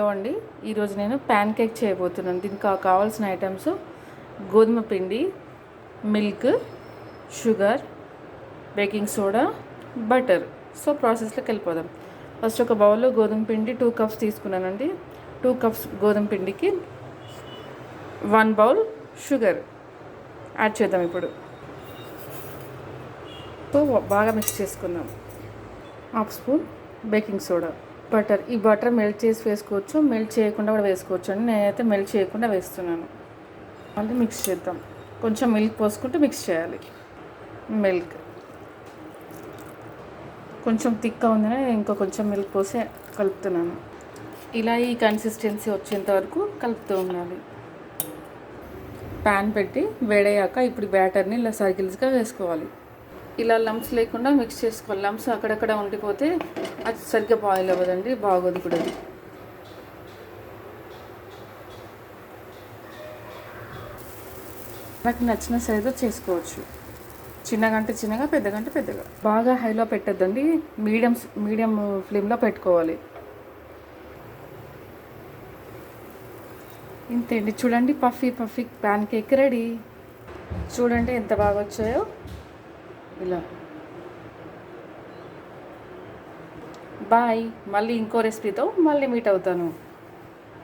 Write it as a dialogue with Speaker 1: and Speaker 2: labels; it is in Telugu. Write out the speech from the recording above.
Speaker 1: హలో అండి, ఈరోజు నేను ప్యాన్ కేక్ చేయబోతున్నాను. దీనికి కావాల్సిన ఐటమ్స్ గోధుమ పిండి, milk, sugar, baking soda, butter. So ప్రాసెస్లోకి వెళ్ళిపోదాం. ఫస్ట్ ఒక బౌల్లో గోధుమ పిండి 2 కప్స్ తీసుకున్నానండి. 2 కప్స్ గోధుమ పిండికి 1 బౌల్ షుగర్ యాడ్ చేద్దాం. ఇప్పుడు సో బాగా మిక్స్ చేసుకుందాం. Half spoon baking soda, butter. ఈ బటర్ మెల్ట్ చేసి వేసుకోవచ్చు, మెల్ట్ చేయకుండా కూడా వేసుకోవచ్చు అండి. నేనైతే మెల్ట్ చేయకుండా వేస్తున్నాను. మళ్ళీ మిక్స్ చేద్దాం. కొంచెం మిల్క్ పోసుకుంటూ మిక్స్ చేయాలి. మిల్క్ కొంచెం థిక్గా ఉందని ఇంకో కొంచెం మిల్క్ పోసి కలుపుతున్నాను. ఇలా ఈ కన్సిస్టెన్సీ వచ్చేంత వరకు కలుపుతూ ఉండాలి. ప్యాన్ పెట్టి వేడయ్యాక ఇప్పుడు బ్యాటర్ని ఇలా సర్కిల్స్గా వేసుకోవాలి. ఇలా లంప్స్ లేకుండా మిక్స్ చేసుకోవాలి. లంప్స్ అక్కడక్కడ ఉండిపోతే అది సరిగ్గా బాయిల్ అవ్వదండి, బాగోదు కూడా. అది నాకు నచ్చిన సైజు చేసుకోవచ్చు. చిన్నగా అంటే చిన్నగా, పెద్దగా అంటే పెద్దగా. బాగా హైలో పెట్టద్దండి, మీడియం ఫ్లేమ్లో పెట్టుకోవాలి. ఇంతేండి, చూడండి, పఫీ ప్యాన్ కేక్ రెడీ. చూడండి ఎంత బాగా వచ్చాయో. ఇలా బాయ్. మళ్ళీ ఇంకో రెసిపీతో మళ్ళీ మీట్ అవుతాను.